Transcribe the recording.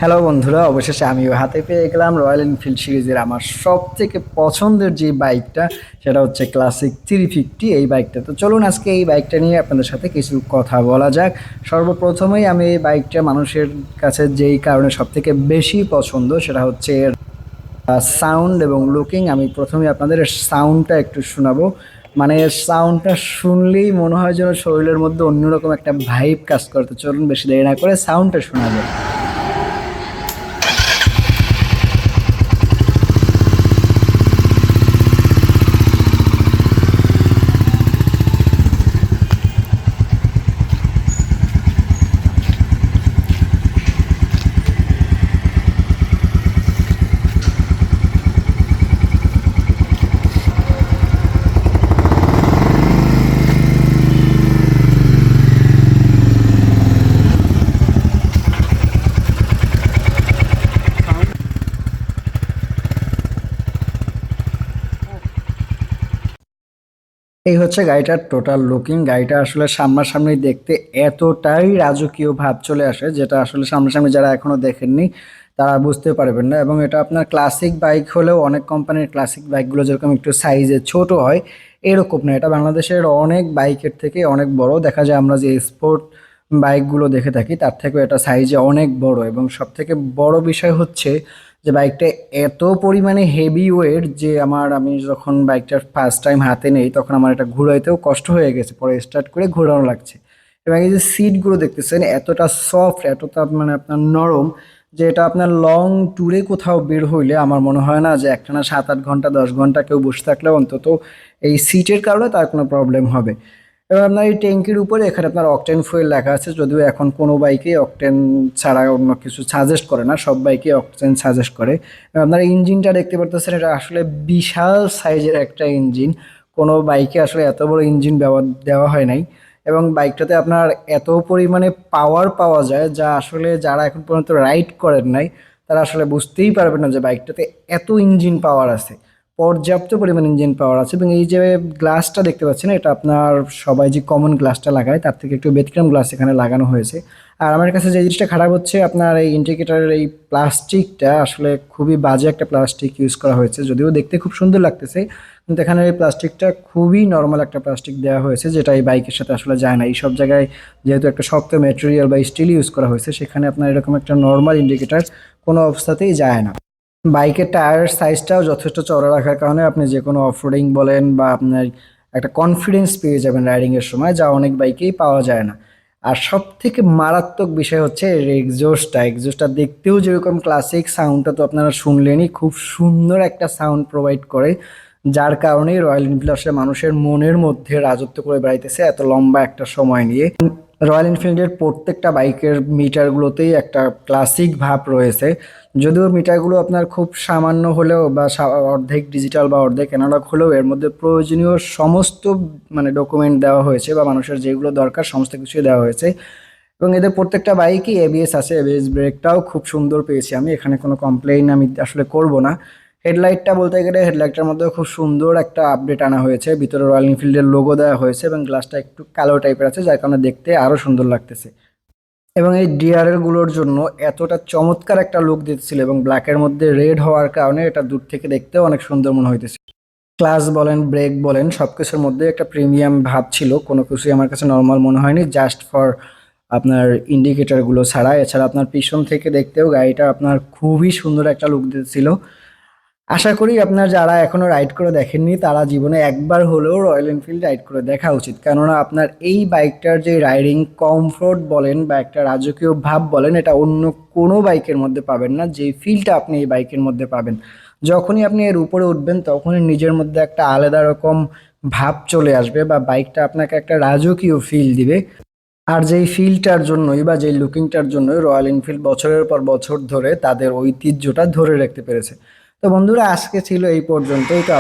Hello বন্ধুরা, অবশেষে আমিও হাতে পেয়ে গেলাম রয়্যাল এনফিল্ড সিরিজের আমার সব থেকে পছন্দের যে বাইকটা, সেটা হচ্ছে ক্লাসিক 350। এই বাইকটা, তো চলুন আজকে এই বাইকটা নিয়ে আপনাদের সাথে কিছু কথা বলা যাক। সর্বপ্রথমেই আমি এই বাইকটা মানুষের কাছে যেই কারণে সব থেকে বেশি পছন্দ, সেটা হচ্ছে এর সাউন্ড এবং লুকিং। আমি প্রথমেই আপনাদের সাউন্ডটা একটু শোনাবো। মানে এর সাউন্ডটা শুনলেই মনে হয় যেন শরীরের মধ্যে অন্যরকম একটা ভাইব কাজ করতে। চলুন বেশি দেরি না করে সাউন্ডটা শোনাবো। এই হচ্ছে গাড়িটার টোটাল লুকিং। গাড়িটা আসলে সামনাসামনি দেখতে এতটাই রাজকীয় ভাব চলে আসে, যেটা আসলে সামনাসামনি যারা এখনো দেখেননি তারা বুঝতে পারবেন না। এবং এটা আপনার ক্লাসিক বাইক হলেও অনেক কোম্পানির ক্লাসিক বাইকগুলো যেরকম একটু সাইজে ছোট হয়, এরকম না। এটা বাংলাদেশের অনেক বাইকের থেকে অনেক বড়। দেখা যায় আমরা যে স্পোর্ট বাইকগুলো দেখে থাকি তার থেকেও এটা সাইজে অনেক বড়। এবং সব থেকে বড় বিষয় হচ্ছে যে বাইকটা এত পরিমাণে হেভি ওয়েট যে আমি যখন বাইকটা ফার্স্ট টাইম হাতে নেই তখন আমার এটা ঘুরাইতেও কষ্ট হয়ে গেছে, পরে স্টার্ট করে ঘোরানো লাগছে। এবং এই যে সিটগুলো দেখতেছেন এতটা সফট, এতটা মানে আপনার নরম, যে এটা আপনার লং ট্যুরে কোথাও বের হইলে আমার মনে হয় না যে একটানা 7-8 ঘন্টা 10 ঘন্টা কেউ বসে থাকলে অন্তত এই সিটের কারণে তার কোনো প্রবলেম হবে। এবার আপনার এই ট্যাঙ্কির উপরে এখানে আপনার অকটেন ফুয়েল লেখা আছে, যদিও এখন কোনো বাইকে অকটেন ছাড়া অন্য কিছু সাজেস্ট করে না, সব বাইকে অকটেন সাজেস্ট করে। এবার আপনার ইঞ্জিনটা দেখতে পারতেছেন, এটা আসলে বিশাল সাইজের একটা ইঞ্জিন। কোনো বাইকে আসলে এত বড় ইঞ্জিন দেওয়া হয় নাই। এবং বাইকটাতে আপনার এত পরিমাণে পাওয়ার পাওয়া যায় যা আসলে যারা এখন পর্যন্ত রাইড করেন নাই তারা আসলে বুঝতেই পারবেন না যে বাইকটাতে এত ইঞ্জিন পাওয়ার আছে। পর্যাপ্ত পরিমাণ ইঞ্জিন পাওয়ার আছে। এবং এই যে গ্লাসটা দেখতে পাচ্ছেন, এটা আপনার সবাই যে কমন গ্লাসটা লাগায় তার থেকে একটু ব্যতিক্রম গ্লাস এখানে লাগানো হয়েছে। আর আমার কাছে যে জিনিসটা খারাপ হচ্ছে, আপনার এই ইন্ডিকেটরের এই প্লাস্টিকটা আসলে খুবই বাজে একটা প্লাস্টিক ইউজ করা হয়েছে। যদিও দেখতে খুব সুন্দর লাগতেছে, কিন্তু এখানে এই প্লাস্টিকটা খুবই নর্মাল একটা প্লাস্টিক দেওয়া হয়েছে, যেটা এই বাইকের সাথে আসলে যায় না। এই সব জায়গায় যেহেতু একটা শক্ত ম্যাটেরিয়াল বা স্টিল ইউজ করা হয়েছে, সেখানে আপনার এরকম একটা নর্মাল ইন্ডিকেটর কোনো অবস্থাতেই যায় না। বাইকের টায়ারের সাইজটাও যথেষ্ট চওড়া রাখার কারণে আপনি যে কোনো অফরোডিং বলেন বা আপনার একটা কনফিডেন্স পেয়ে যাবেন রাইডিং এর সময়, যা অনেক বাইকেই পাওয়া যায় না। আর সব থেকে মারাত্মক বিষয় হচ্ছে এর এক্সজস্টটা দেখতেও যেরকম ক্লাসিক, সাউন্ডটা তো আপনারা শুনলেনই, খুব সুন্দর একটা সাউন্ড প্রোভাইড করে, যার কারণেই রয়্যাল এনফিল্ড আসলে মানুষের মনের মধ্যে রাজত্ব করে বেড়াইতেছে এত লম্বা একটা সময় নিয়ে। রয়্যাল এনফিল্ডের প্রত্যেকটা বাইকের মিটারগুলোতেই একটা ক্লাসিক ভাব রয়েছে। যদিও মিটারগুলো আপনার খুব সামান্য হলেও বা অর্ধেক ডিজিটাল বা অর্ধেক অ্যানালগ হলেও এর মধ্যে প্রয়োজনীয় সমস্ত মানে ডকুমেন্ট দেওয়া হয়েছে, বা মানুষের যেগুলো দরকার সমস্ত কিছুই দেওয়া হয়েছে। এবং এদের প্রত্যেকটা বাইকই এবিএস আছে, এবিএস ব্রেকটাও খুব সুন্দর পেয়েছি আমি, এখানে কোনো কমপ্লেইন আমি আসলে করব না। হেডলাইটটা বলতে গেলে হেডলাইটটার মধ্যেও খুব সুন্দর একটা আপডেট আনা হয়েছে, ভিতরে রয়্যাল এনফিল্ডের লোগো দেওয়া হয়েছে এবং গ্লাসটা একটু কালো টাইপের আছে, যার কারণে দেখতে আরো সুন্দর লাগতেছে। এবং এই ডিআরএল গুলোর জন্য এতটা চমৎকার একটা লুক দিচ্ছিল, এবং ব্ল্যাকের মধ্যে রেড হওয়ার কারণে এটা দূর থেকে দেখতেও অনেক সুন্দর মনে হইতেছে। ক্লাস বলেন, ব্রেক বলেন, সবকিছুর মধ্যে একটা প্রিমিয়াম ভাব ছিল, কোনো কিছুই আমার কাছে নর্মাল মনে হয়নি, জাস্ট ফর আপনার ইন্ডিকেটর গুলো ছাড়া। এছাড়া আপনার পিছন থেকে দেখতেও গাড়িটা আপনার খুবই সুন্দর একটা লুক দিচ্ছিল। আশা করি আপনার যারা এখনো রাইড করে দেখেননি তারা জীবনে একবার হলেও রয়্যাল এনফিল্ড রাইড করে দেখা উচিত। কেননা আপনার এই বাইকটার যে রাইডিং কমফোর্ট বলেন বা একটা রাজকীয় ভাব বলেন, এটা অন্য কোনো বাইকের মধ্যে পাবেন না। যে ফিলটা আপনি এই বাইকের মধ্যে পাবেন, যখনই আপনি এর উপরে উঠবেন তখনই নিজের মধ্যে একটা আলাদা রকম ভাব চলে আসবে, বা বাইকটা আপনাকে একটা রাজকীয় ফিল দিবে। আর যেই ফিলটার জন্যই বা যেই লুকিংটার জন্যই রয়্যাল এনফিল্ড বছরের পর বছর ধরে তাদের ঐতিহ্যটা ধরে রাখতে পেরেছে। তো বন্ধুরা, আজকে ছিল এই পর্যন্তই। তো